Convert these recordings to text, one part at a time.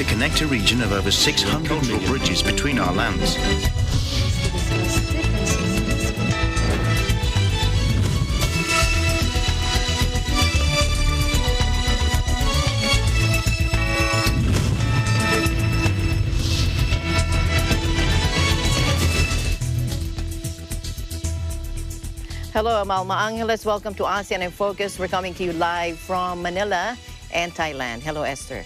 to connect a region of over 600 million bridges between our lands. Hello, I'm Alma Angeles. Welcome to ASEAN in Focus. We're coming to you live from Manila and Thailand. Hello, Esther.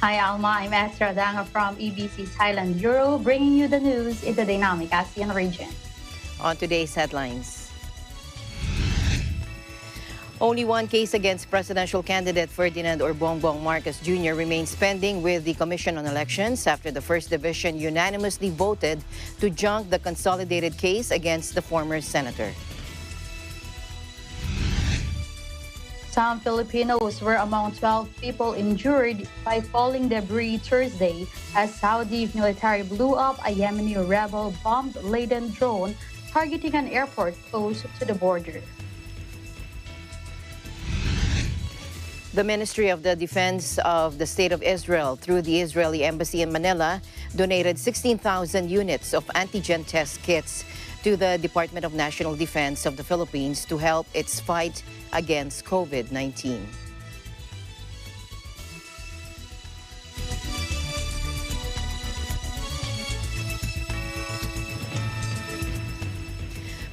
Hi, Alma. I'm Esther Adanga from EBC Thailand Bureau, bringing you the news in the dynamic ASEAN region. On today's headlines. Only one case against presidential candidate Ferdinand or Bongbong Marcos Jr. remains pending with the Commission on Elections after the First Division unanimously voted to junk the consolidated case against the former senator. Some Filipinos were among 12 people injured by falling debris Thursday as Saudi military blew up a Yemeni rebel bomb-laden drone targeting an airport close to the border. The Ministry of the Defense of the State of Israel, through the Israeli Embassy in Manila, donated 16,000 units of antigen test kits to the Department of National Defense of the Philippines to help its fight against COVID-19.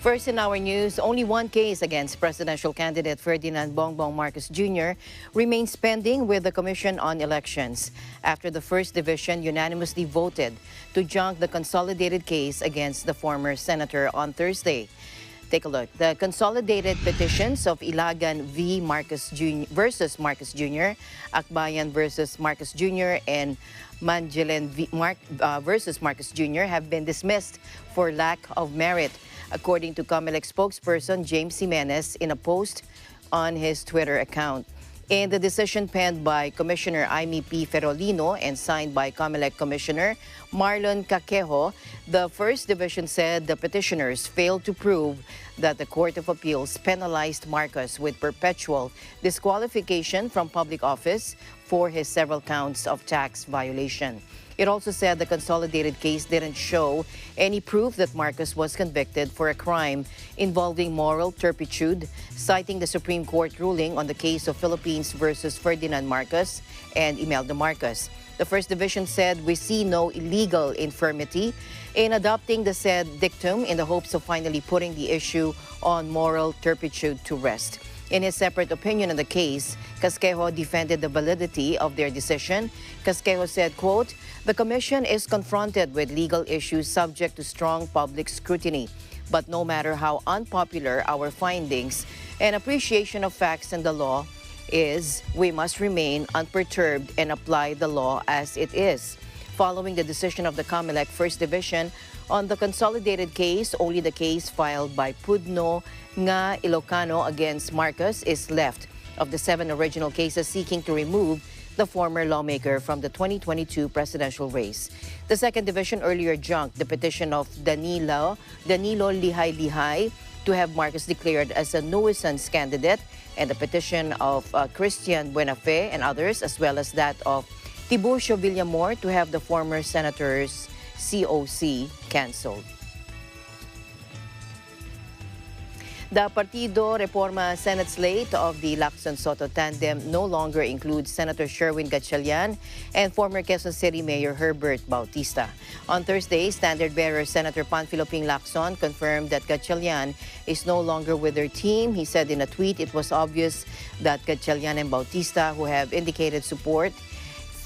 First in our news, only one case against presidential candidate Ferdinand Bongbong Marcos Jr. remains pending with the Commission on Elections after the First Division unanimously voted to junk the consolidated case against the former senator on Thursday. Take a look. The consolidated petitions of Ilagan v. Marcos Jr. versus Marcos Jr., Akbayan versus Marcos Jr., and Manjilen versus Marcos Jr. have been dismissed for lack of merit, according to COMELEC spokesperson James Jimenez in a post on his Twitter account. In the decision penned by Commissioner Aimee P. Ferolino and signed by COMELEC Commissioner Marlon Caquejo, the First Division said the petitioners failed to prove that the Court of Appeals penalized Marcos with perpetual disqualification from public office for his several counts of tax violation. It also said the consolidated case didn't show any proof that Marcos was convicted for a crime involving moral turpitude, citing the Supreme Court ruling on the case of Philippines versus Ferdinand Marcos and Imelda Marcos. The First Division said, "We see no illegal infirmity in adopting the said dictum in the hopes of finally putting the issue on moral turpitude to rest." In his separate opinion on the case, Casquejo defended the validity of their decision. Casquejo said, quote, "The Commission is confronted with legal issues subject to strong public scrutiny. But no matter how unpopular our findings and appreciation of facts and the law is, we must remain unperturbed and apply the law as it is." Following the decision of the COMELEC First Division on the consolidated case, only the case filed by Pudno Nga Ilocano against Marcos is left of the 7 original cases seeking to remove the former lawmaker from the 2022 presidential race. The Second Division earlier junked the petition of Danilo Lihay to have Marcos declared as a nuisance candidate, and the petition of Christian Buenafe and others, as well as that of Tiburcio Villamor to have the former senator's COC cancelled. The Partido Reforma Senate slate of the Lacson Soto tandem no longer includes Senator Sherwin Gatchalian and former Quezon City Mayor Herbert Bautista. On Thursday, standard-bearer Senator Panfilo Ping Lacson confirmed that Gatchalian is no longer with their team. He said in a tweet it was obvious that Gatchalian and Bautista, who have indicated support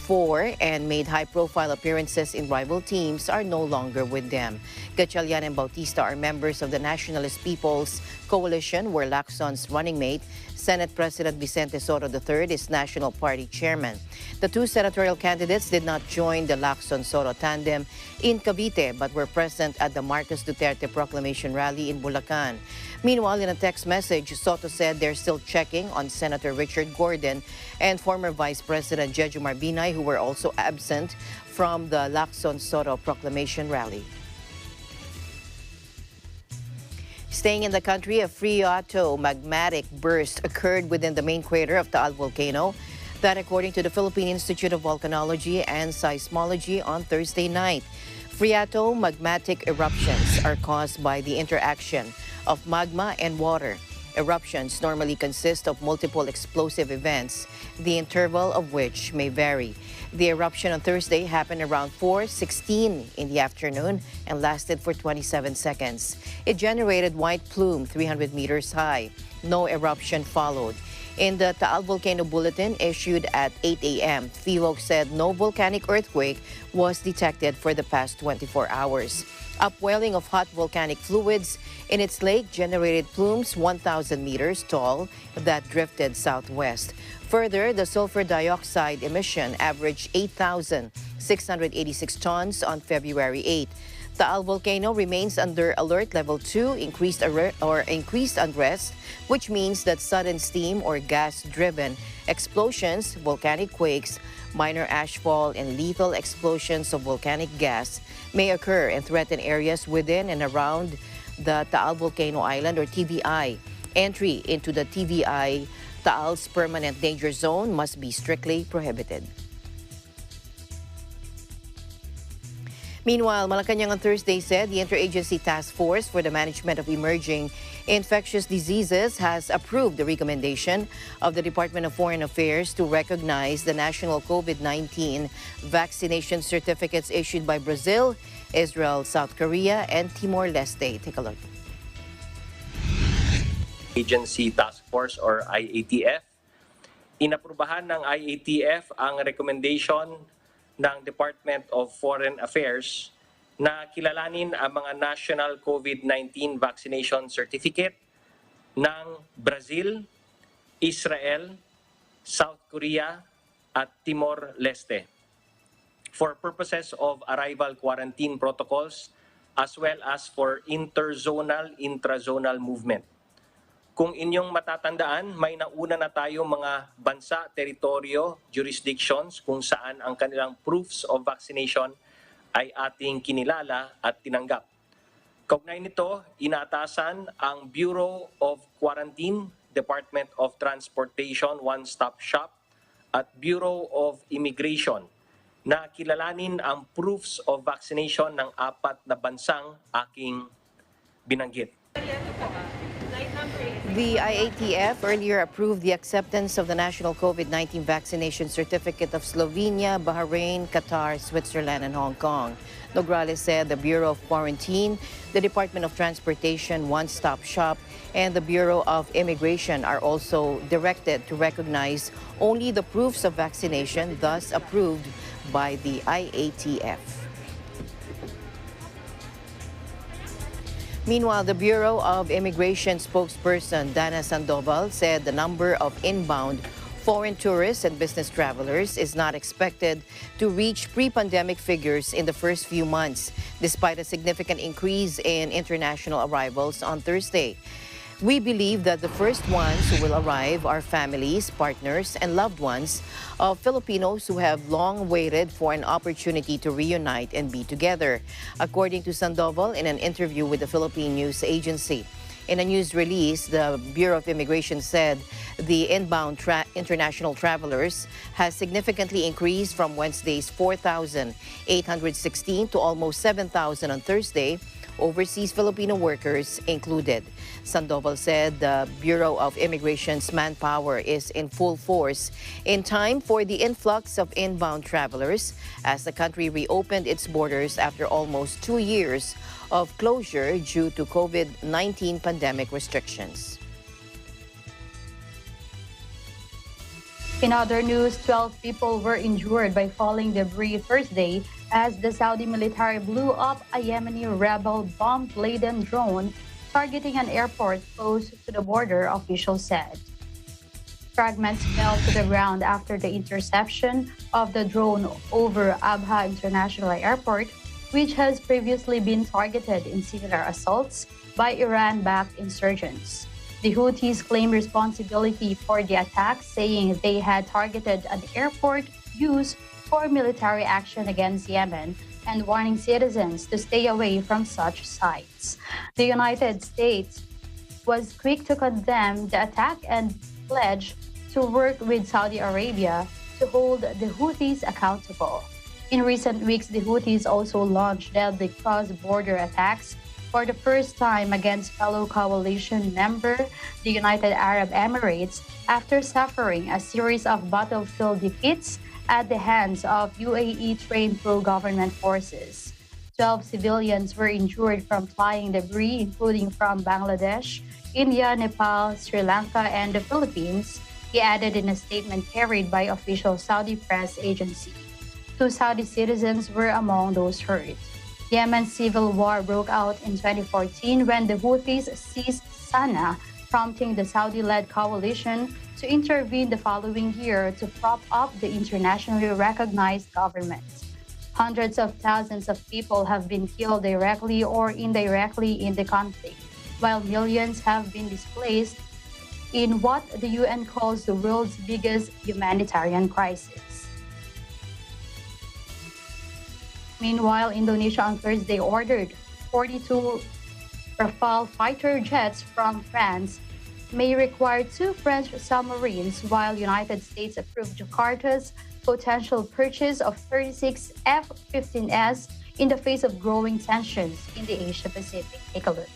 for and made high-profile appearances in rival teams, are no longer with them. Gatchalian and Bautista are members of the Nationalist People's Coalition, where Lacson's running mate, Senate President Vicente Soto III, is National Party Chairman. The two senatorial candidates did not join the Lacson-Soto tandem in Cavite, but were present at the Marcos Duterte proclamation rally in Bulacan. Meanwhile, in a text message, Soto said they're still checking on Senator Richard Gordon and former Vice President Jejomar Binay, who were also absent from the Lacson-Soto proclamation rally. Staying in the country, a phreatomagmatic burst occurred within the main crater of Taal volcano. That according to the Philippine Institute of Volcanology and Seismology on Thursday night. Phreato-magmatic eruptions are caused by the interaction of magma and water. Eruptions normally consist of multiple explosive events, the interval of which may vary. The eruption on Thursday happened around 4:16 in the afternoon and lasted for 27 seconds. It generated white plume 300 meters high. No eruption followed. In the Taal volcano bulletin issued at 8 a.m., FIVOC said no volcanic earthquake was detected for the past 24 hours. Upwelling of hot volcanic fluids in its lake generated plumes 1,000 meters tall that drifted southwest. Further, the sulfur dioxide emission averaged 8,686 tons on February 8. Taal volcano remains under alert level 2, increased unrest, which means that sudden steam or gas-driven explosions, volcanic quakes, minor ashfall, and lethal explosions of volcanic gas may occur and threaten areas within and around the Taal Volcano Island or TVI. Entry into the TVI, Taal's permanent danger zone, must be strictly prohibited. Meanwhile, Malacanang on Thursday said the Interagency Task Force for the Management of Emerging Infectious Diseases has approved the recommendation of the Department of Foreign Affairs to recognize the national COVID-19 vaccination certificates issued by Brazil, Israel, South Korea, and Timor-Leste. Take a look. Agency Task Force or IATF. Inaprubahan ng IATF ang recommendation ng Department of Foreign Affairs na kilalanin ang mga national COVID-19 vaccination certificate ng Brazil, Israel, South Korea at Timor-Leste for purposes of arrival quarantine protocols as well as for interzonal, intrazonal movement. Kung inyong matatandaan, may nauna na tayo mga bansa, teritoryo, jurisdictions kung saan ang kanilang proofs of vaccination ay ating kinilala at tinanggap. Kaugnay nito, inatasan ang Bureau of Quarantine, Department of Transportation One-Stop Shop at Bureau of Immigration na kilalanin ang proofs of vaccination ng 4 na bansang aking binanggit. The IATF earlier approved the acceptance of the national COVID-19 vaccination certificate of Slovenia, Bahrain, Qatar, Switzerland, and Hong Kong. Nograles said the Bureau of Quarantine, the Department of Transportation One-Stop Shop, and the Bureau of Immigration are also directed to recognize only the proofs of vaccination thus approved by the IATF. Meanwhile, the Bureau of Immigration spokesperson Dana Sandoval said the number of inbound foreign tourists and business travelers is not expected to reach pre-pandemic figures in the first few months, despite a significant increase in international arrivals on Thursday. We believe that the first ones who will arrive are families, partners, and loved ones of Filipinos who have long waited for an opportunity to reunite and be together, according to Sandoval in an interview with the Philippine News Agency. In a news release, the Bureau of Immigration said the inbound international travelers has significantly increased from Wednesday's 4,816 to almost 7,000 on Thursday, overseas Filipino workers included. Sandoval said the Bureau of Immigration's manpower is in full force in time for the influx of inbound travelers as the country reopened its borders after almost 2 years of closure due to COVID-19 pandemic restrictions. In other news, 12 people were injured by falling debris Thursday as the Saudi military blew up a Yemeni rebel bomb-laden drone targeting an airport close to the border, officials said. Fragments fell to the ground after the interception of the drone over Abha International Airport, which has previously been targeted in similar assaults by Iran-backed insurgents. The Houthis claim responsibility for the attack, saying they had targeted an airport used for military action against Yemen and warning citizens to stay away from such sites. The United States was quick to condemn the attack and pledge to work with Saudi Arabia to hold the Houthis accountable. In recent weeks, the Houthis also launched deadly cross-border attacks for the first time against fellow coalition member, the United Arab Emirates, after suffering a series of battlefield defeats at the hands of UAE-trained pro-government forces. 12 civilians were injured from flying debris, including from Bangladesh, India, Nepal, Sri Lanka, and the Philippines, he added in a statement carried by official Saudi press agency. 2 Saudi citizens were among those hurt. Yemen's civil war broke out in 2014 when the Houthis seized Sana'a, prompting the Saudi-led coalition to intervene the following year to prop up the internationally recognized government. Hundreds of thousands of people have been killed directly or indirectly in the conflict, while millions have been displaced in what the UN calls the world's biggest humanitarian crisis. Meanwhile, Indonesia on Thursday ordered 42 Rafale fighter jets from France, may require 2 French submarines, while United States approved Jakarta's potential purchase of 36 F-15s in the face of growing tensions in the Asia-Pacific. Take a look.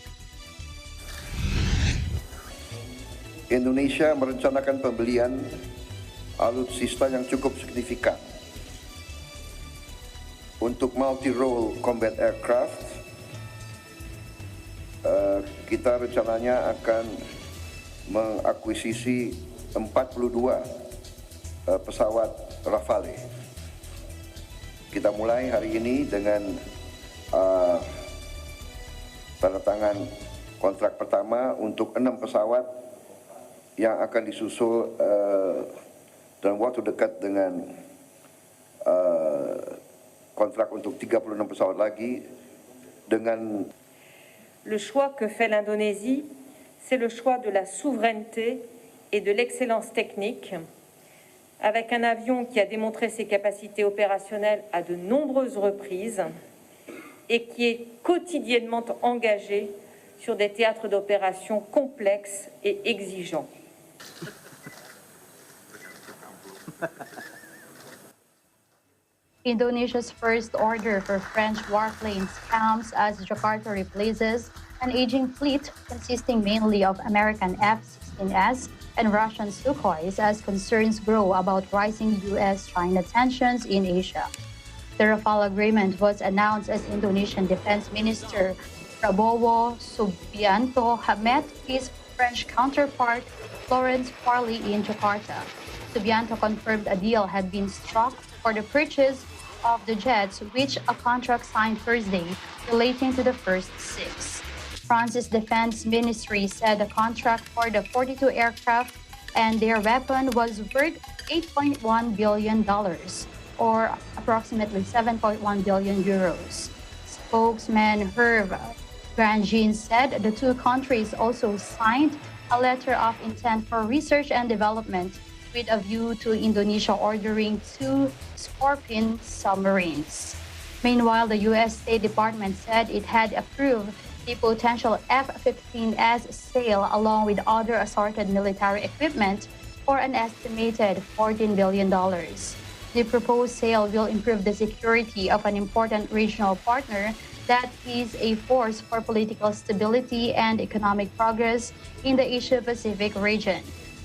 Indonesia merencanakan pembelian alutsista yang cukup signifikan untuk multi-role combat aircraft. Kita rencananya akan mengakuisisi 42 pesawat Rafale. Kita mulai hari ini dengan tanda tangan kontrak pertama untuk 6 pesawat yang akan disusul dalam waktu dekat dengan kontrak untuk 36 pesawat lagi dengan. Le choix que fait l'Indonésie, c'est le choix de la souveraineté et de l'excellence technique, avec un avion qui a démontré ses capacités opérationnelles à de nombreuses reprises et qui est quotidiennement engagé sur des théâtres d'opération complexes et exigeants. Indonesia's first order for French warplanes comes as Jakarta replaces an aging fleet consisting mainly of American F-16s and Russian Sukhois as concerns grow about rising U.S.-China tensions in Asia. The Rafale agreement was announced as Indonesian Defense Minister Prabowo Subianto met his French counterpart Florence Parly in Jakarta. Subianto confirmed a deal had been struck for the purchase of the jets, which a contract signed Thursday relating to the first 6. France's defense ministry said the contract for the 42 aircraft and their weapon was worth $8.1 billion, or approximately 7.1 billion euros. Spokesman Hervé Grandjean said the 2 countries also signed a letter of intent for research and development with a view to Indonesia ordering 2 Scorpion submarines. Meanwhile, the U.S. State Department said it had approved the potential F-15S sale along with other assorted military equipment for an estimated $14 billion. The proposed sale will improve the security of an important regional partner that is a force for political stability and economic progress in the Asia-Pacific region,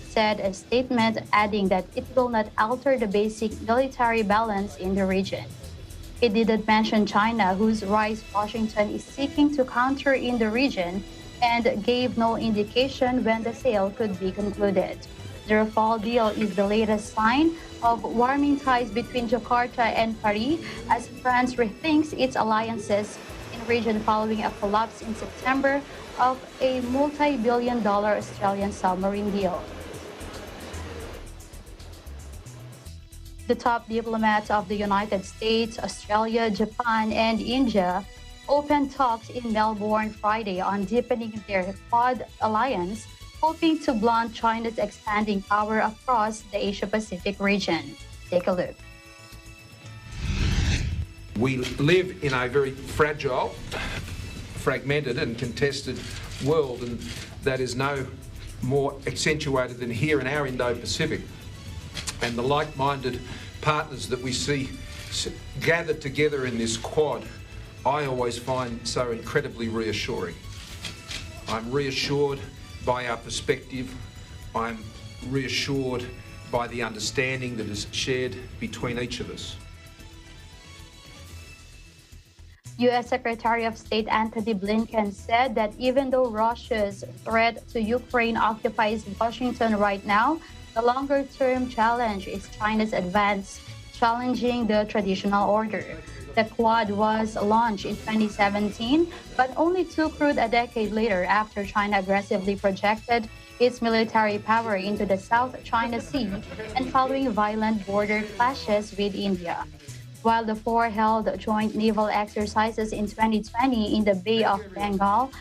said a statement, adding that it will not alter the basic military balance in the region. It didn't mention China, whose rise Washington is seeking to counter in the region, and gave no indication when the sale could be concluded. The Rafale deal is the latest sign of warming ties between Jakarta and Paris as France rethinks its alliances in the region following a collapse in September of a multi-billion-dollar Australian submarine deal. The top diplomats of the United States, Australia, Japan, and India opened talks in Melbourne Friday on deepening their Quad alliance, hoping to blunt China's expanding power across the Asia-Pacific region. Take a look. We live in a very fragile, fragmented and contested world, and that is no more accentuated than here in our Indo-Pacific. And the like-minded partners that we see gathered together in this Quad, I always find so incredibly reassuring. I'm reassured by our perspective. I'm reassured by the understanding that is shared between each of us. U.S. Secretary of State Antony Blinken said that even though Russia's threat to Ukraine occupies Washington right now, the longer-term challenge is China's advance, challenging the traditional order. The Quad was launched in 2017, but only took root a decade later after China aggressively projected its military power into the South China Sea and following violent border clashes with India. While the four held joint naval exercises in 2020 in the Bay of Bengal,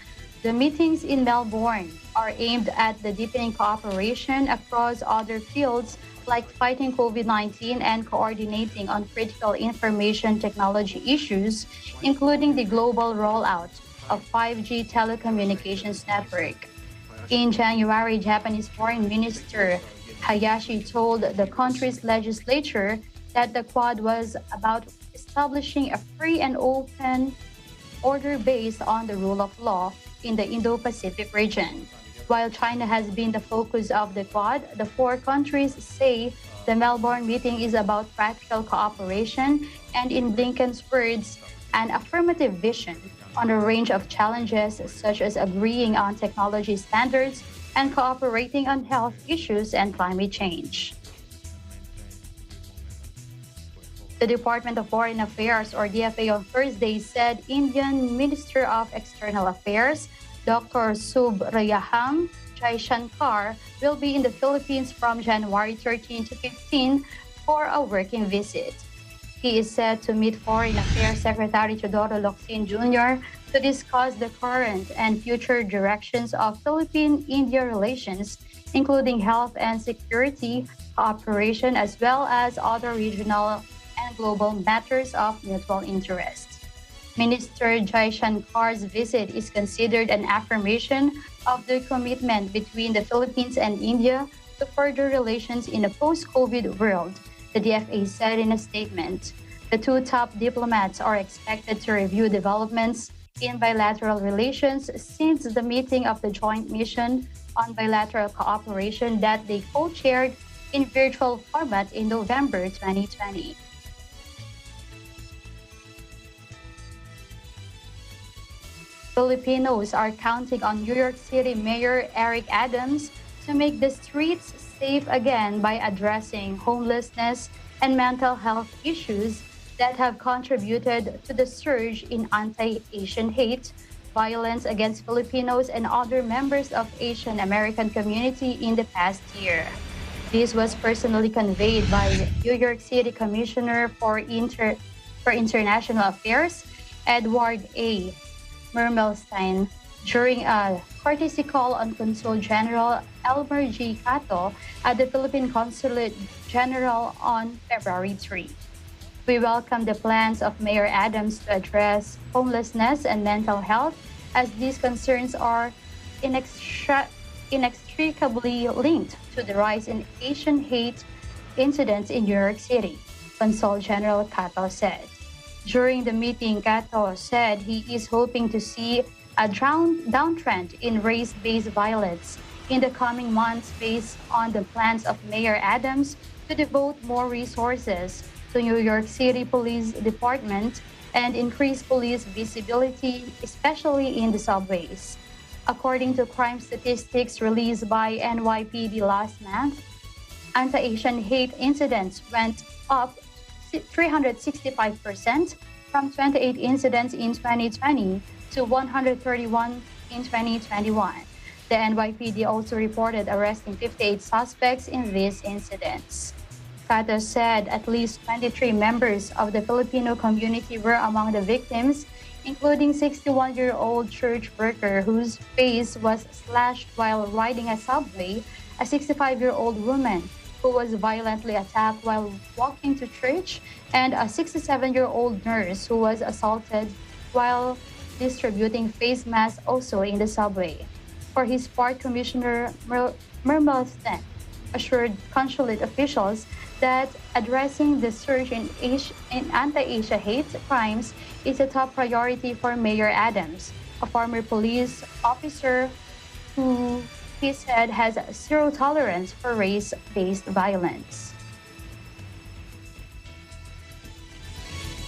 the meetings in Melbourne are aimed at the deepening cooperation across other fields like fighting COVID-19 and coordinating on critical information technology issues, including the global rollout of 5G telecommunications network. In January, Japanese Foreign Minister Hayashi told the country's legislature that the Quad was about establishing a free and open order based on the rule of law in the Indo-Pacific region. While China has been the focus of the Quad, the four countries say the Melbourne meeting is about practical cooperation and, in Blinken's words, an affirmative vision on a range of challenges such as agreeing on technology standards and cooperating on health issues and climate change. The Department of Foreign Affairs, or DFA, on Thursday said Indian Minister of External Affairs, Dr. Subrayaham Jaishankar, will be in the Philippines from January 13 to 15 for a working visit. He is set to meet Foreign Affairs Secretary Teodoro Locsin Jr. to discuss the current and future directions of Philippine-India relations, including health and security cooperation, as well as other regional and global matters of mutual interest. Minister Jaishankar's visit is considered an affirmation of the commitment between the Philippines and India to further relations in a post-COVID world, the DFA said in a statement. The two top diplomats are expected to review developments in bilateral relations since the meeting of the Joint Mission on Bilateral Cooperation that they co-chaired in virtual format in November 2020. Filipinos are counting on New York City Mayor Eric Adams to make the streets safe again by addressing homelessness and mental health issues that have contributed to the surge in anti-Asian hate, violence against Filipinos and other members of Asian American community in the past year. This was personally conveyed by New York City Commissioner for International Affairs, Edward A. Mermelstein, during a courtesy call on Consul General Elmer G. Cato at the Philippine Consulate General on February 3. We welcome the plans of Mayor Adams to address homelessness and mental health, as these concerns are inextricably linked to the rise in Asian hate incidents in New York City, Consul General Cato said. During the meeting, Cato said he is hoping to see a downtrend in race-based violence in the coming months based on the plans of Mayor Adams to devote more resources to New York City Police Department and increase police visibility, especially in the subways. According to crime statistics released by NYPD last month, anti-Asian hate incidents went up 365% from 28 incidents in 2020 to 131 in 2021. The NYPD also reported arresting 58 suspects in these incidents. Cato said at least 23 members of the Filipino community were among the victims, including 61-year-old church worker whose face was slashed while riding a subway, a 65-year-old woman who was violently attacked while walking to church, and a 67-year-old nurse who was assaulted while distributing face masks also in the subway. for his part, Commissioner Mermelstein assured consulate officials that addressing the surge in anti-Asia hate crimes is a top priority for Mayor Adams, a former police officer who he said has zero tolerance for race-based violence.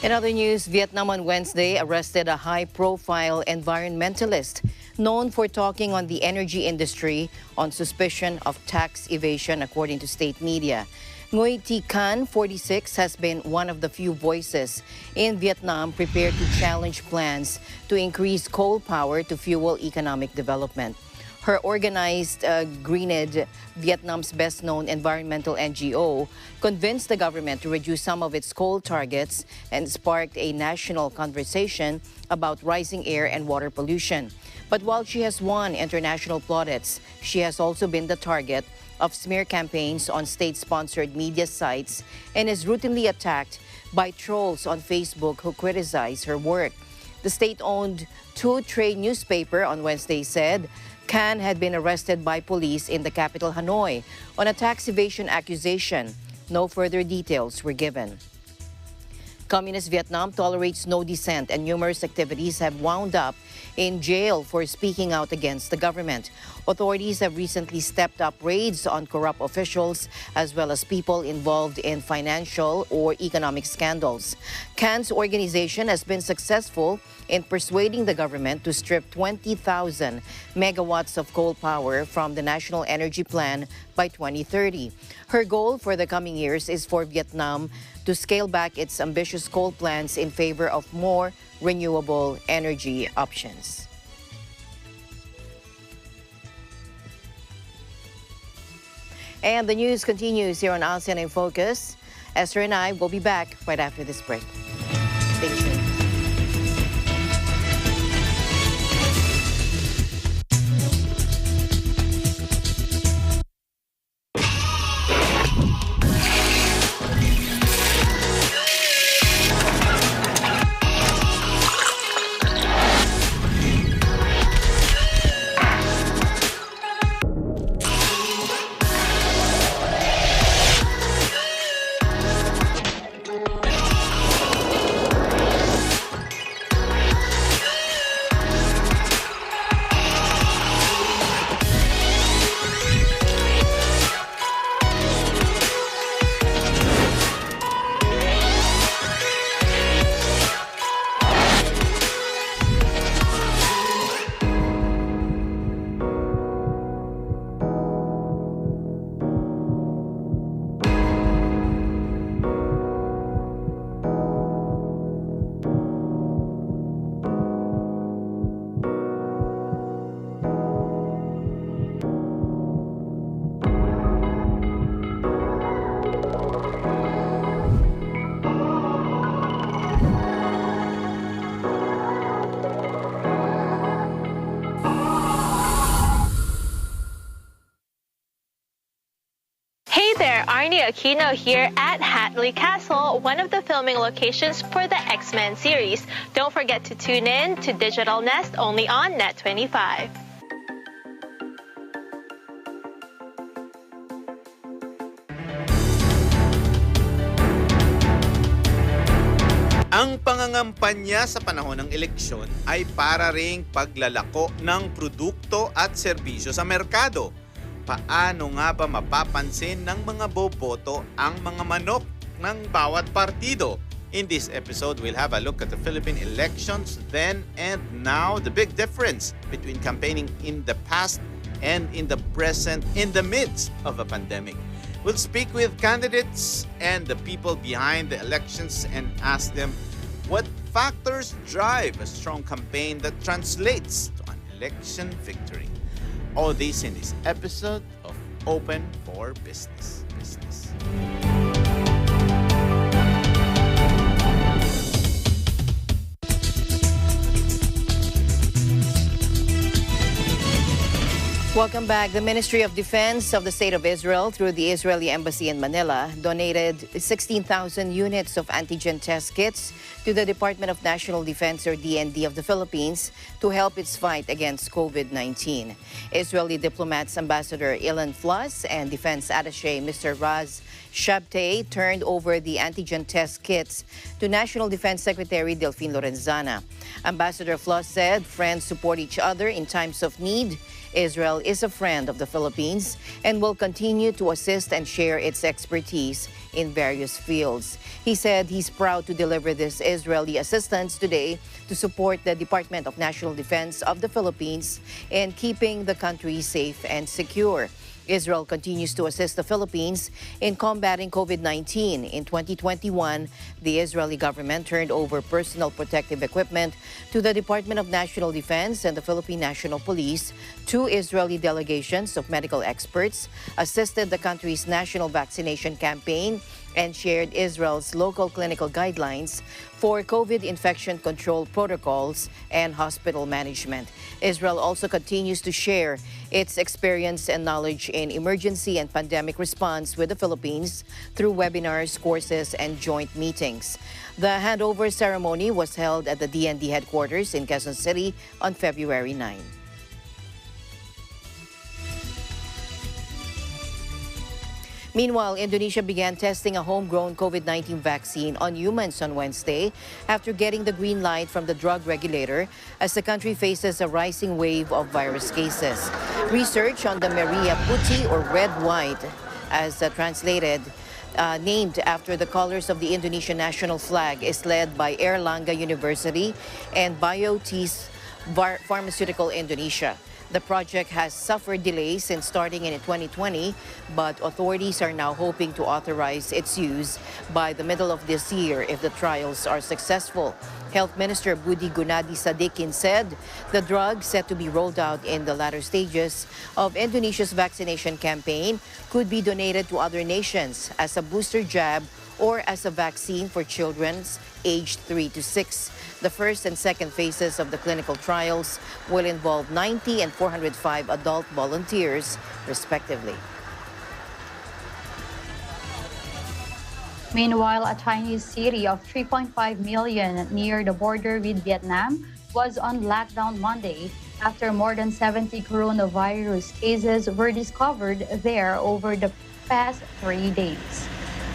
In other news, Vietnam on Wednesday arrested a high-profile environmentalist known for talking on the energy industry on suspicion of tax evasion, according to state media. Nguyen Thi Can, 46, has been one of the few voices in Vietnam prepared to challenge plans to increase coal power to fuel economic development. Her organized Greened, Vietnam's best-known environmental NGO, convinced the government to reduce some of its coal targets and sparked a national conversation about rising air and water pollution. But while she has won international plaudits, she has also been the target of smear campaigns on state-sponsored media sites and is routinely attacked by trolls on Facebook who criticize her work. The state-owned Two Trade newspaper on Wednesday said Can had been arrested by police in the capital, Hanoi, on a tax evasion accusation. No further details were given. Communist Vietnam tolerates no dissent, and numerous activities have wound up in jail for speaking out against the government. Authorities have recently stepped up raids on corrupt officials as well as people involved in financial or economic scandals. Can's organization has been successful in persuading the government to strip 20,000 megawatts of coal power from the National Energy Plan by 2030. Her goal for the coming years is for Vietnam to scale back its ambitious coal plans in favor of more renewable energy options. And the news continues here on ASEAN in Focus. Esther and I will be back right after this break. Stay tuned. Arnie Aquino here at Hatley Castle, one of the filming locations for the X-Men series. Don't forget to tune in to Digital Nest only on Net25. Ang pangangampanya sa panahon ng eleksyon ay para ring paglalako ng produkto at serbisyo sa merkado. Paano nga ba mapapansin ng mga boboto ang mga manok ng bawat partido? In this episode, we'll have a look at the Philippine elections then and now, the big difference between campaigning in the past and in the present in the midst of a pandemic. We'll speak with candidates and the people behind the elections and ask them what factors drive a strong campaign that translates to an election victory. All this in this episode of Open for Business. Welcome back. The Ministry of Defense of the State of Israel, through the Israeli Embassy in Manila, donated 16,000 units of antigen test kits to the Department of National Defense, or DND, of the Philippines to help its fight against COVID-19. Israeli diplomats Ambassador Ilan Fluss and Defense Attaché Mr. Raz Shabtay turned over the antigen test kits to National Defense Secretary Delphine Lorenzana. Ambassador Fluss said friends support each other in times of need. Israel is a friend of the Philippines and will continue to assist and share its expertise in various fields. He said he's proud to deliver this Israeli assistance today to support the Department of National Defense of the Philippines in keeping the country safe and secure. Israel continues to assist the Philippines in combating COVID-19. In 2021, the Israeli government turned over personal protective equipment to the Department of National Defense and the Philippine National Police. Two Israeli delegations of medical experts assisted the country's national vaccination campaign and shared Israel's local clinical guidelines for COVID infection control protocols and hospital management. Israel also continues to share its experience and knowledge in emergency and pandemic response with the Philippines through webinars, courses, and joint meetings. The handover ceremony was held at the DND headquarters in Quezon City on February 9. Meanwhile, Indonesia began testing a homegrown COVID-19 vaccine on humans on Wednesday after getting the green light from the drug regulator as the country faces a rising wave of virus cases. Research on the Merah Putih, or red-white, as translated, named after the colors of the Indonesian national flag, is led by Airlangga University and Biotis Pharmaceutical Indonesia. The project has suffered delays since starting in 2020, but authorities are now hoping to authorize its use by the middle of this year if the trials are successful. Health Minister Budi Gunadi Sadikin said the drug, set to be rolled out in the latter stages of Indonesia's vaccination campaign, could be donated to other nations as a booster jab or as a vaccine for children aged 3 to 6. The first and second phases of the clinical trials will involve 90 and 405 adult volunteers, respectively. Meanwhile, a Chinese city of 3.5 million near the border with Vietnam was on lockdown Monday after more than 70 coronavirus cases were discovered there over the past 3 days.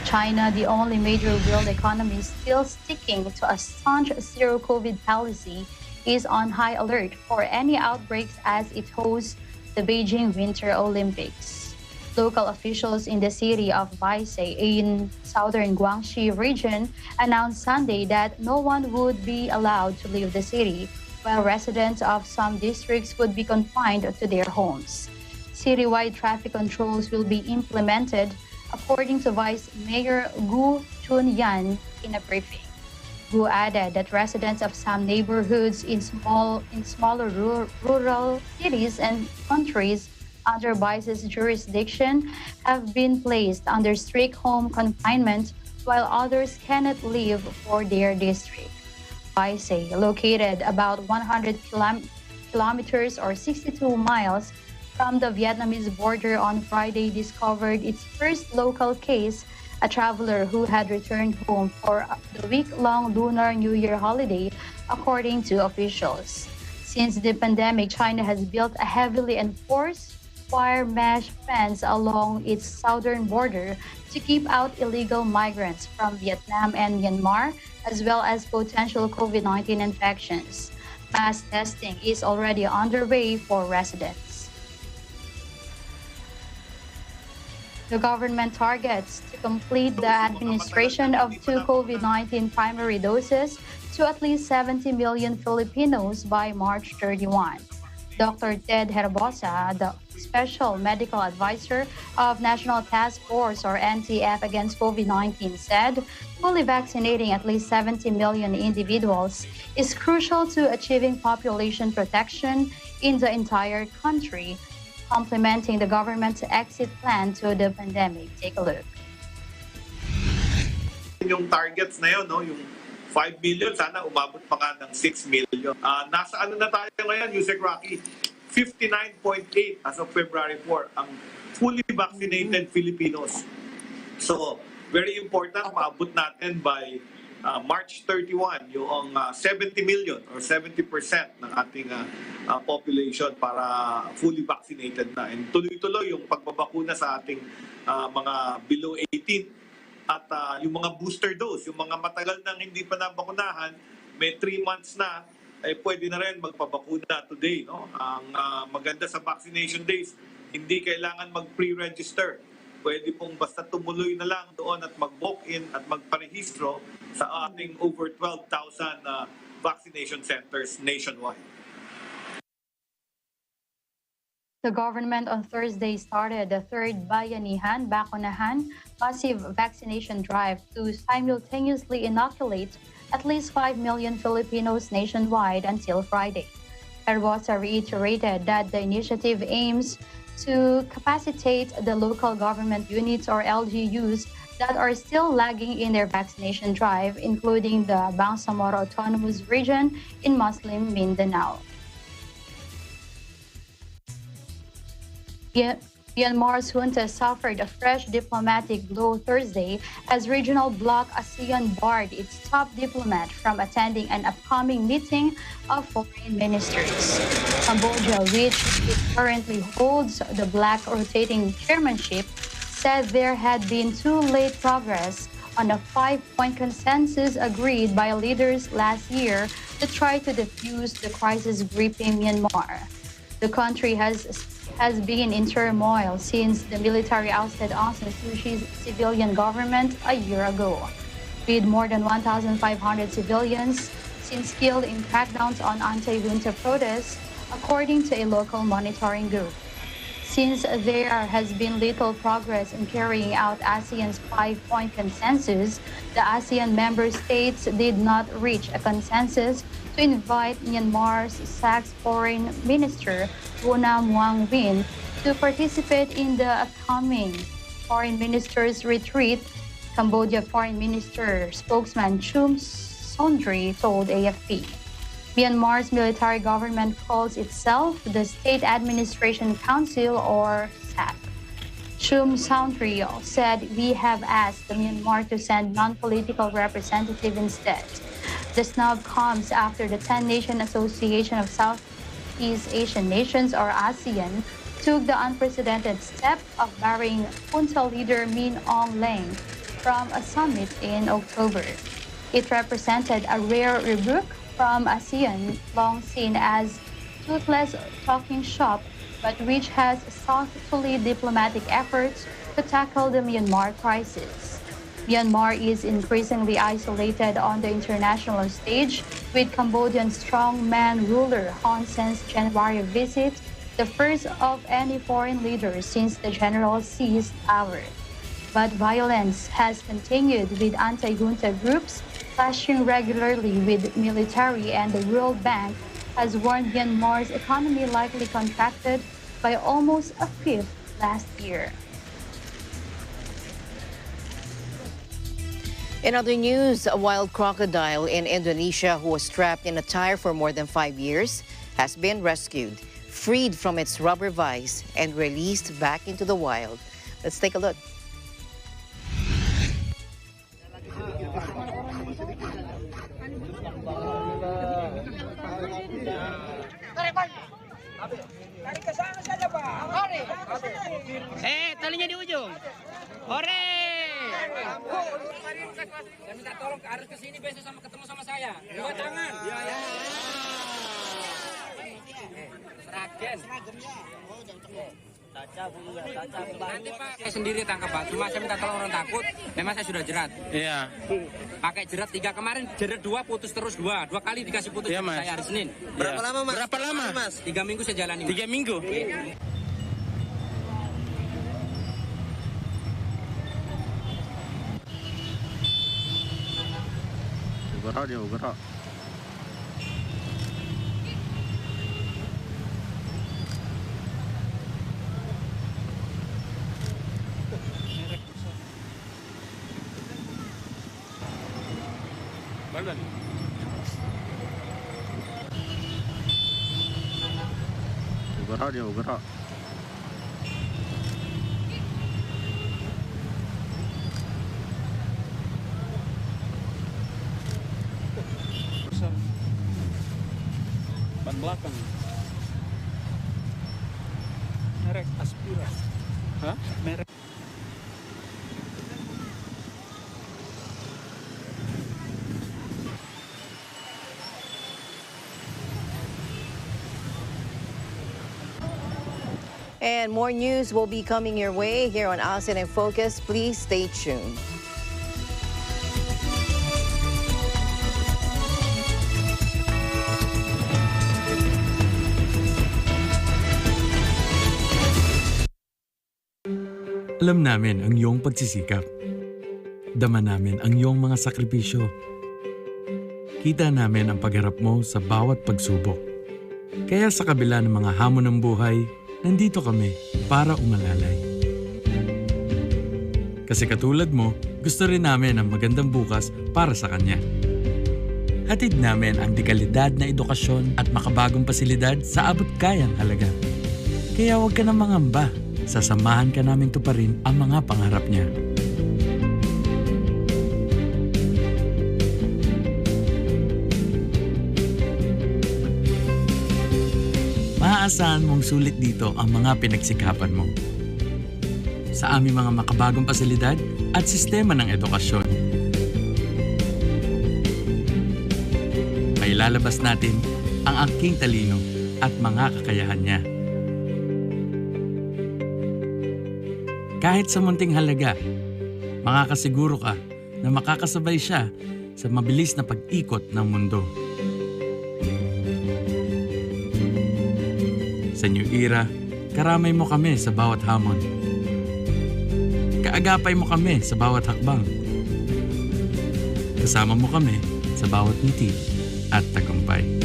China, the only major world economy still sticking to a staunch zero-COVID policy, is on high alert for any outbreaks as it hosts the Beijing Winter Olympics. Local officials in the city of Baise in southern Guangxi region announced Sunday that no one would be allowed to leave the city, while residents of some districts would be confined to their homes. Citywide traffic controls will be implemented, according to Vice Mayor Gu Chunyan in a briefing. Gu added that residents of some neighborhoods in smaller rural cities and countries under Baise's jurisdiction have been placed under strict home confinement, while others cannot leave for their district. Baise, located about 100 kilometers or 62 miles from the Vietnamese border, on Friday discovered its first local case, a traveler who had returned home for the week-long Lunar New Year holiday, according to officials. Since the pandemic, China has built a heavily enforced wire mesh fence along its southern border to keep out illegal migrants from Vietnam and Myanmar, as well as potential COVID-19 infections. Mass testing is already underway for residents. The government targets to complete the administration of 2 COVID-19 primary doses to at least 70 million Filipinos by March 31. Dr. Ted Herbosa, the Special Medical Advisor of National Task Force, or NTF, against COVID-19, said fully vaccinating at least 70 million individuals is crucial to achieving population protection in the entire country, complementing the government's exit plan to the pandemic. Take a look. Yung targets na yun, no? Yung 5 million, sana umabot pa nga ng 6 million. Nasa ano na tayo ngayon, Yusek Rocky? 59.8 as of February 4 ang fully vaccinated Filipinos. So, very important, maabot natin by March 31 yung 70 million or 70% ng ating population para fully vaccinated na. And tuloy-tuloy yung pagbabakuna sa ating mga below 18 at yung mga booster dose, yung mga matagal nang hindi pa nabakunahan, may 3 months na, pwede na rin magpabakuna today. No? Ang maganda sa vaccination days, hindi kailangan mag-pre-register. Pwede pong basta tumuloy na lang doon at mag-walk-in at magparehistro sa ating over 12,000 vaccination centers nationwide. The government on Thursday started the third Bayanihan Bakunahan massive vaccination drive to simultaneously inoculate at least 5 million Filipinos nationwide until Friday. Herbosa reiterated that the initiative aims to capacitate the local government units or LGUs that are still lagging in their vaccination drive, including the Bangsamoro Autonomous Region in Muslim Mindanao. Myanmar's junta suffered a fresh diplomatic blow Thursday as regional bloc ASEAN barred its top diplomat from attending an upcoming meeting of foreign ministers. Cambodia, which it currently holds the black rotating chairmanship, said there had been too late progress on a 5-point consensus agreed by leaders last year to try to defuse the crisis gripping Myanmar. The country has been in turmoil since the military ousted Aung San Suu Kyi's civilian government a year ago, with more than 1,500 civilians since killed in crackdowns on anti-junta protests, according to a local monitoring group. Since there has been little progress in carrying out ASEAN's 5-point consensus, the ASEAN member states did not reach a consensus to invite Myanmar's sacked foreign minister, Wona Muang Win, to participate in the upcoming foreign ministers' retreat, Cambodia Foreign Minister spokesman Chum Sondri told AFP. Myanmar's military government calls itself the State Administration Council, or SAC. Chum Sondri said, "We have asked Myanmar to send non-political representative instead." The snub comes after the 10-Nation Association of Southeast Asian Nations, or ASEAN, took the unprecedented step of barring junta leader Min Aung Hlaing from a summit in October. It represented a rare rebuke from ASEAN, long seen as toothless talking shop, but which has thoughtfully diplomatic efforts to tackle the Myanmar crisis. Myanmar is increasingly isolated on the international stage, with Cambodian strongman ruler Hun Sen's January visit, the first of any foreign leader since the general seized power. But violence has continued, with anti-junta groups clashing regularly with military, and the World Bank has warned Myanmar's economy likely contracted by almost a fifth last year. In other news, a wild crocodile in Indonesia who was trapped in a tire for more than 5 years has been rescued, freed from its rubber vise, and released back into the wild. Let's take a look. Talinya di ujung. Hore! Saya minta tolong harus ke sini besok sama ketemu sama saya. Dua tangan. Iya, ya. Seragen. Nanti Pak, saya sendiri tangkap Pak. Cuma saya minta tolong orang takut. Memang saya sudah jerat. Iya. Pakai jerat 3 kemarin, jerat 2 putus terus 2 kali dikasih putus. Iya, Mas. Saya hari Senin. Berapa lama Mas? Berapa lama Mas? 3 minggu saya jalani. 3 minggu. Bergerak dia, bergerak. Mana ni? เดียวก็เท่า ban belakang merek Aspira. Hah? Merek And more news will be coming your way here on ASEAN in Focus. Please stay tuned. Alam namin ang iyong pagsisikap. Dama namin ang iyong mga sakripisyo. Kita namin ang pagharap mo sa bawat pagsubok. Kaya sa kabila ng mga hamon ng buhay, nandito kami para umalalay. Kasi katulad mo, gusto rin namin ang magandang bukas para sa kanya. Hatid namin ang dekalidad na edukasyon at makabagong pasilidad sa abot kayang halaga. Kaya huwag ka na mangamba. Sasamahan ka namin tuparin ang mga pangarap niya. Maaasahan mong sulit dito ang mga pinagsikapan mo. Sa aming mga makabagong pasilidad at sistema ng edukasyon. May lalabas natin ang angking talino at mga kakayahan niya. Kahit sa munting halaga, makakasiguro ka na makakasabay siya sa mabilis na pag-ikot ng mundo. Sa New Era, karamay mo kami sa bawat hamon. Kaagapay mo kami sa bawat hakbang. Kasama mo kami sa bawat ngiti at tagumpay.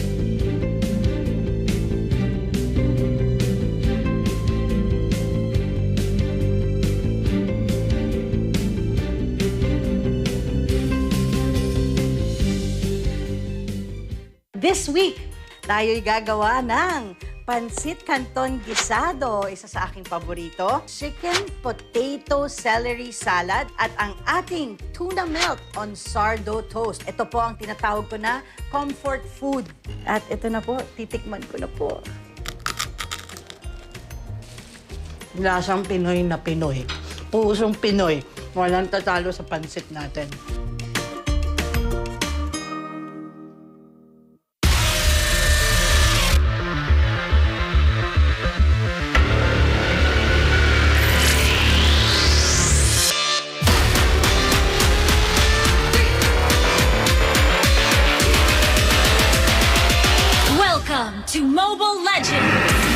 This week, tayo'y gagawa ng Pansit Canton Gisado, isa sa aking paborito, chicken, potato, celery salad, at ang ating tuna melt on sourdough toast. Ito po ang tinatawag ko na comfort food. At ito na po, titikman ko na po. Lasang Pinoy na Pinoy. Pusong Pinoy. Walang tatalo sa pansit natin. To Mobile Legends!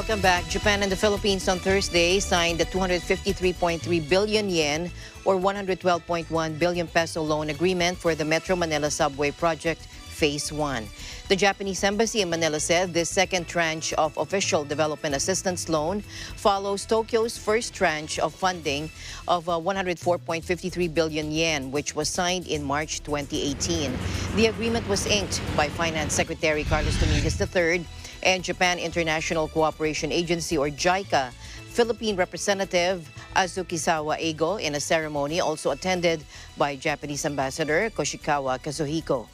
Welcome back. Japan and the Philippines on Thursday signed a 253.3 billion yen or 112.1 billion peso loan agreement for the Metro Manila Subway Project Phase 1. The Japanese Embassy in Manila said this second tranche of official development assistance loan follows Tokyo's first tranche of funding of 104.53 billion yen, which was signed in March 2018. The agreement was inked by Finance Secretary Carlos Dominguez III and Japan International Cooperation Agency, or JICA, Philippine Representative Azukisawa Eigo in a ceremony also attended by Japanese Ambassador Koshikawa Kazuhiko.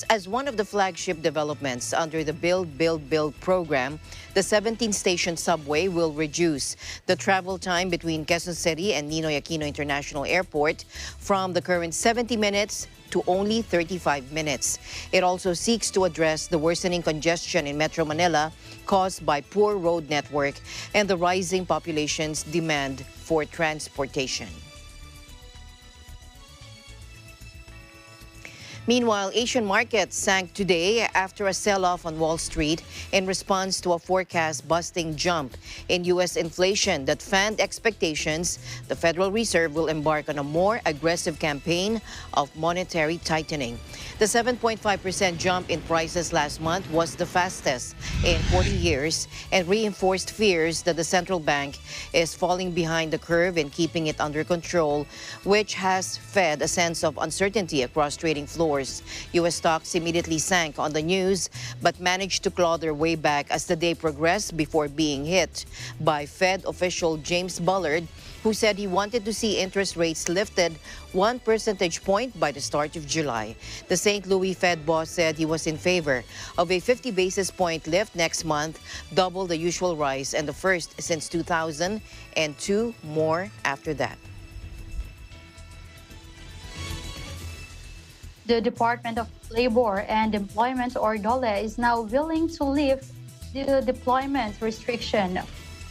As one of the flagship developments under the Build, Build, Build program, the 17-station subway will reduce the travel time between Quezon City and Ninoy Aquino International Airport from the current 70 minutes to only 35 minutes. It also seeks to address the worsening congestion in Metro Manila caused by poor road network and the rising population's demand for transportation. Meanwhile, Asian markets sank today after a sell-off on Wall Street in response to a forecast-busting jump in U.S. inflation that fanned expectations the Federal Reserve will embark on a more aggressive campaign of monetary tightening. The 7.5% jump in prices last month was the fastest in 40 years and reinforced fears that the central bank is falling behind the curve in keeping it under control, which has fed a sense of uncertainty across trading floors. U.S. stocks immediately sank on the news, but managed to claw their way back as the day progressed before being hit by Fed official James Bullard, who said he wanted to see interest rates lifted 1 percentage point by the start of July. The St. Louis Fed boss said he was in favor of a 50 basis point lift next month, double the usual rise and the first since 2000, and 2 more after that. The Department of Labor and Employment, or DOLE, is now willing to lift the deployment restriction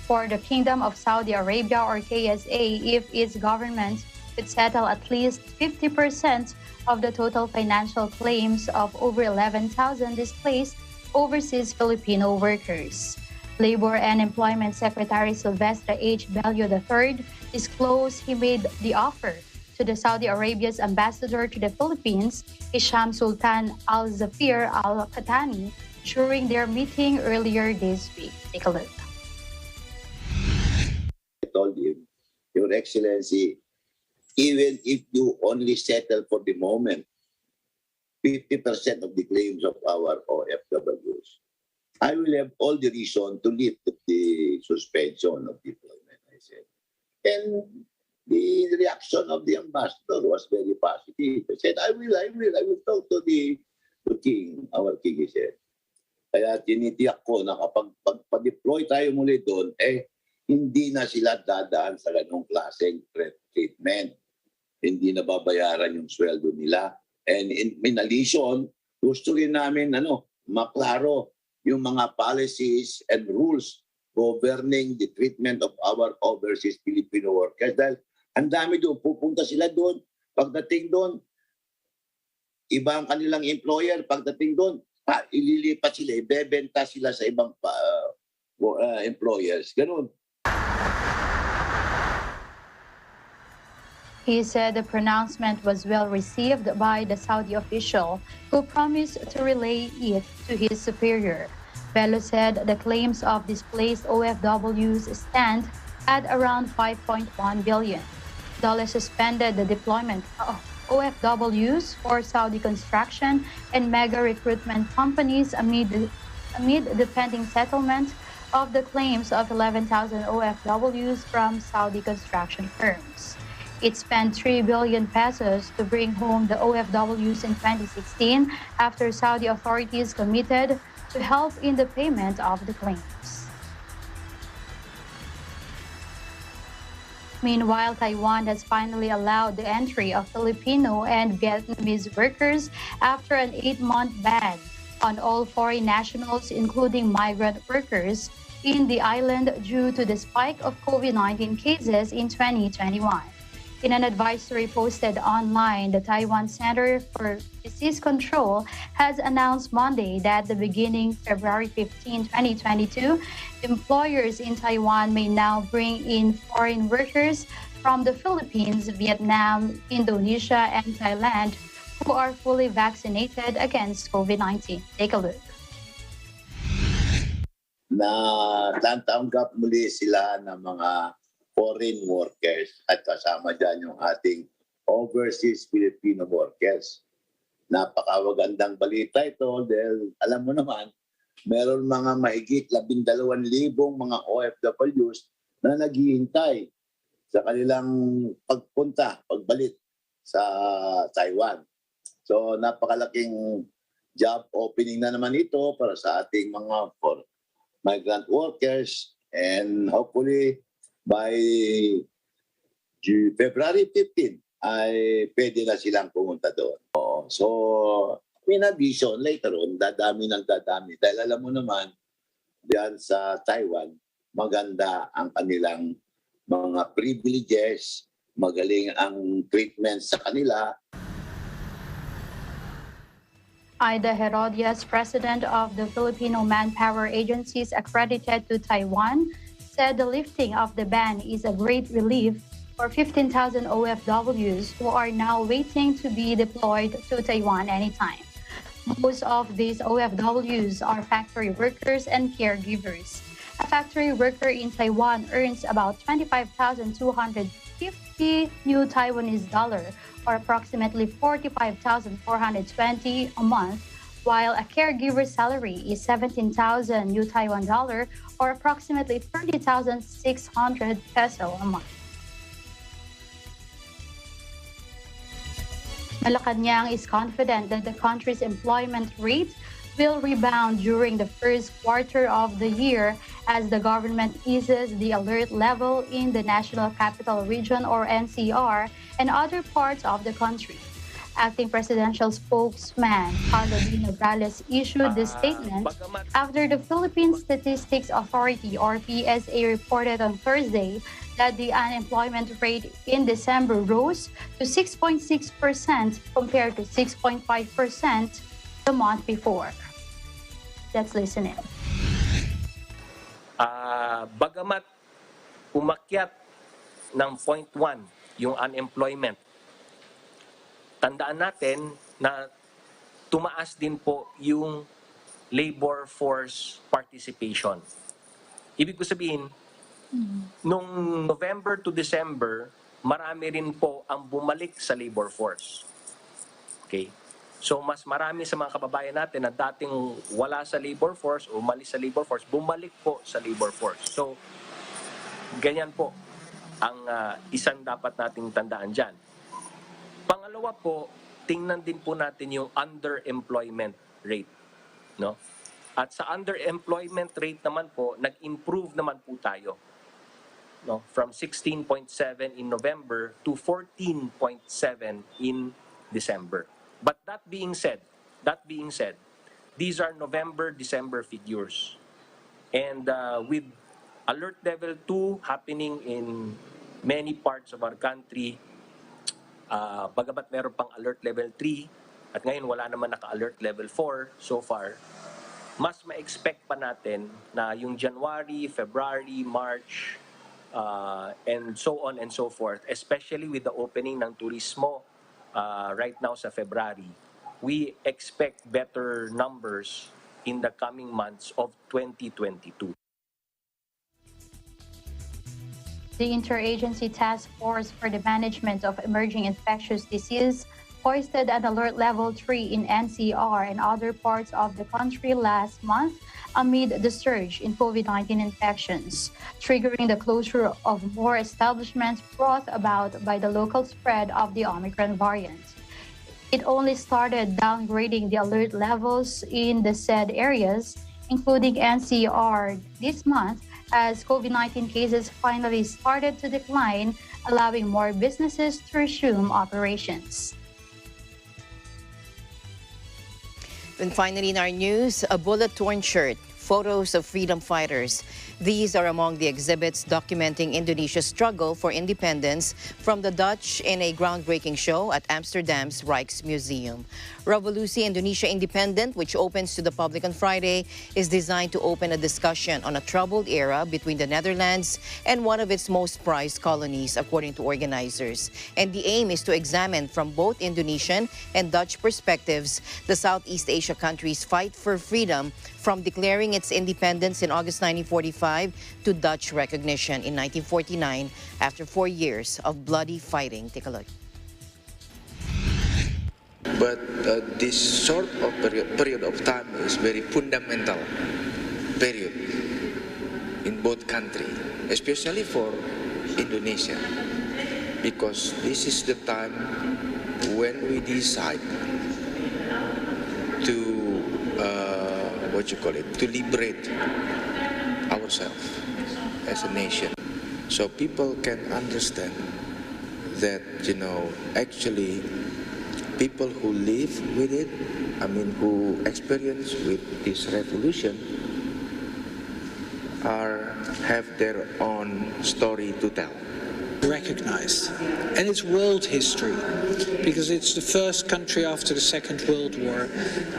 for the Kingdom of Saudi Arabia, or KSA, if its government could settle at least 50% of the total financial claims of over 11,000 displaced overseas Filipino workers. Labor and Employment Secretary Silvestre H. Bello III disclosed he made the offer to the Saudi Arabia's ambassador to the Philippines, Hisham Sultan Al-Zafir Al-Qatani, during their meeting earlier this week. Take a look. I told him, Your Excellency, even if you only settle for the moment 50% of the claims of our OFWs, I will have all the reason to lift the suspension of deployment, I said. And the reaction of the ambassador was very positive. He said, I will talk to the king, our king, he said. Kaya tinitiyak ko na kapag pag-deploy tayo muli doon, hindi na sila dadaan sa ganong klaseng treatment. Hindi na babayaran yung sweldo nila. And in addition, gusto rin namin maklaro yung mga policies and rules governing the treatment of our overseas Filipino workers. Dahil ang dami doon, pupunta sila doon. Pagdating doon, iba ang kanilang employer. Pagdating doon, ililipat sila, ibebenta sila sa ibang employers. Ganun. He said the pronouncement was well received by the Saudi official, who promised to relay it to his superior. Bello said the claims of displaced OFWs stand at around 5.1 billion. DOLE suspended the deployment of OFWs for Saudi construction and mega recruitment companies amid the pending settlement of the claims of 11,000 OFWs from Saudi construction firms. It spent 3 billion pesos to bring home the OFWs in 2016 after Saudi authorities committed to help in the payment of the claims. Meanwhile, Taiwan has finally allowed the entry of Filipino and Vietnamese workers after an 8-month ban on all foreign nationals, including migrant workers, in the island due to the spike of COVID-19 cases in 2021. In an advisory posted online, the Taiwan Center for Disease Control has announced Monday that beginning February 15, 2022, employers in Taiwan may now bring in foreign workers from the Philippines, Vietnam, Indonesia, and Thailand who are fully vaccinated against COVID-19. Take a look. Na tatanggap muli sila ng mga foreign workers at kasama dyan yung ating overseas Filipino workers. Napakawagandang balita ito dahil alam mo naman, meron mga mahigit 12,000 mga OFWs na naghihintay sa kanilang pagbalik sa Taiwan. So napakalaking job opening na naman ito para sa ating mga migrant workers, and hopefully by February 15 ay pwede na silang pumunta doon. So, in addition, later on, dadami dahil alam mo naman, diyan sa Taiwan, maganda ang kanilang mga privileges, magaling ang treatment sa kanila. Ida Herodias, president of the Filipino Manpower Agencies accredited to Taiwan, said the lifting of the ban is a great relief for 15,000 OFWs who are now waiting to be deployed to Taiwan anytime. Most of these OFWs are factory workers and caregivers. A factory worker in Taiwan earns about 25,250 new Taiwanese dollar, or approximately 45,420 a month, while a caregiver's salary is 17,000 new Taiwan dollar, or approximately 30,600 peso a month. Malacanang is confident that the country's employment rate will rebound during the first quarter of the year as the government eases the alert level in the National Capital Region, or NCR, and other parts of the country. Acting presidential spokesman Carlo D. Nograles issued this statement after the Philippine Statistics Authority, or PSA, reported on Thursday that the unemployment rate in December rose to 6.6% compared to 6.5% the month before. Let's listen in. Bagamat umakyat ng 0.1 yung unemployment, tandaan natin na tumaas din po yung labor force participation. Ibig ko sabihin, nung November to December, marami rin po ang bumalik sa labor force. Okay? So mas marami sa mga kababayan natin na dating wala sa labor force o umalis sa labor force, bumalik po sa labor force. So ganyan po ang isang dapat nating tandaan dyan. Pangalawa po, tingnan din po natin yung underemployment rate. No? At sa underemployment rate naman po, nag-improve naman po tayo. No? From 16.7 in November to 14.7 in December. But that being said, these are November-December figures. And with alert level 2 happening in many parts of our country, bagamat meron pang alert level 3, at ngayon wala naman naka-alert level 4 so far, mas ma-expect pa natin na yung January, February, March, and so on and so forth, especially with the opening ng turismo, right now sa February, we expect better numbers in the coming months of 2022. The Interagency Task Force for the Management of Emerging Infectious Disease hoisted an alert level 3 in NCR and other parts of the country last month amid the surge in COVID-19 infections, triggering the closure of more establishments brought about by the local spread of the Omicron variant. It only started downgrading the alert levels in the said areas, including NCR, this month, as COVID-19 cases finally started to decline, allowing more businesses to resume operations. And finally in our news, a bullet-torn shirt, photos of freedom fighters. These are among the exhibits documenting Indonesia's struggle for independence from the Dutch in a groundbreaking show at Amsterdam's Rijksmuseum. Revolutie Indonesia Independent, which opens to the public on Friday, is designed to open a discussion on a troubled era between the Netherlands and one of its most prized colonies, according to organizers. And the aim is to examine from both Indonesian and Dutch perspectives the Southeast Asia country's fight for freedom from declaring its independence in August 1945 to Dutch recognition in 1949 after 4 years of bloody fighting. Take a look. But this sort of period of time is very fundamental period in both countries, especially for Indonesia, because this is the time when we decide to to liberate ourselves as a nation, so people can understand that, actually people who live with it, who experience with this revolution have their own story to tell. recognized. And it's world history, because it's the first country after the Second World War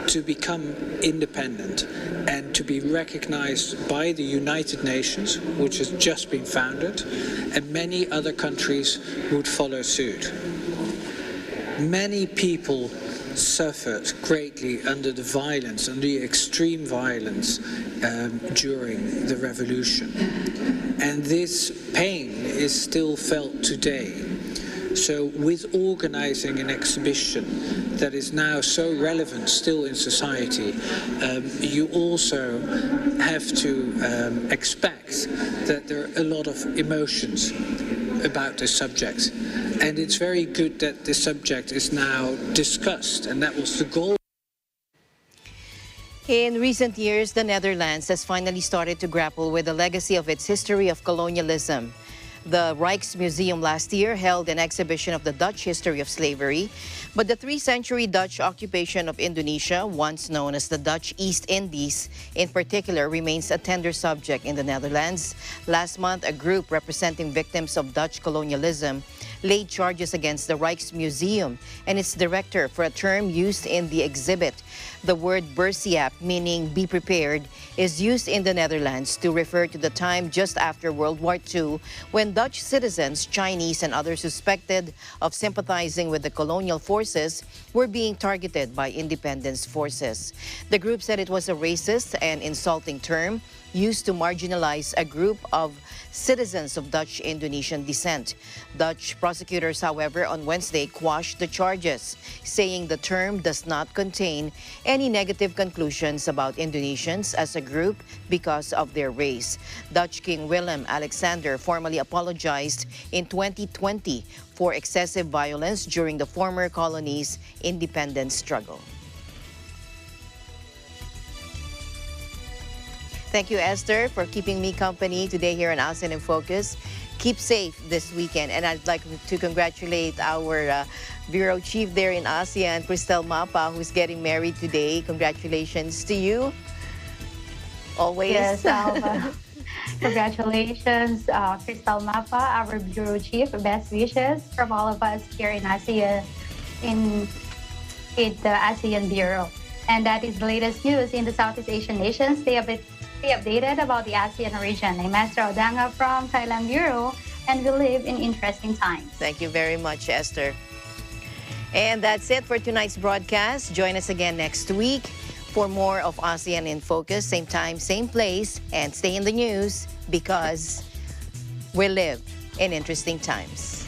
to become independent and to be recognized by the United Nations, which has just been founded, and many other countries would follow suit. Many people suffered greatly under the violence, under the extreme violence during the revolution. And this pain is still felt today. So with organizing an exhibition that is now so relevant still in society, you also have to expect that there are a lot of emotions about this subject. And it's very good that this subject is now discussed, and that was the goal. In recent years, the Netherlands has finally started to grapple with the legacy of its history of colonialism. The Rijksmuseum last year held an exhibition of the Dutch history of slavery, but the 3th-century Dutch occupation of Indonesia, once known as the Dutch East Indies, in particular, remains a tender subject in the Netherlands. Last month, a group representing victims of Dutch colonialism laid charges against the Rijksmuseum and its director for a term used in the exhibit. The word bersiap, meaning be prepared, is used in the Netherlands to refer to the time just after World War II when Dutch citizens, Chinese, and others suspected of sympathizing with the colonial forces were being targeted by independence forces. The group said it was a racist and insulting term used to marginalize a group of citizens of Dutch Indonesian descent. Dutch prosecutors, however, on Wednesday quashed the charges, saying the term does not contain any negative conclusions about Indonesians as a group because of their race. Dutch King Willem-Alexander formally apologized in 2020 for excessive violence during the former colony's independence struggle. Thank you, Esther, for keeping me company today here on ASEAN in Focus. Keep safe this weekend. And I'd like to congratulate our Bureau Chief there in ASEAN, Cristel Mapa, who's getting married today. Congratulations to you. Always. Yes, congratulations, Cristel Mapa, our Bureau Chief. Best wishes from all of us here in ASEAN, in the ASEAN Bureau. And that is the latest news in the Southeast Asian nations. Stay updated about the ASEAN region. I'm Esther Odanga from Thailand Bureau, and we live in interesting times. Thank you very much, Esther. And that's it for tonight's broadcast. Join us again next week for more of ASEAN in Focus. Same time, same place, and stay in the news because we live in interesting times.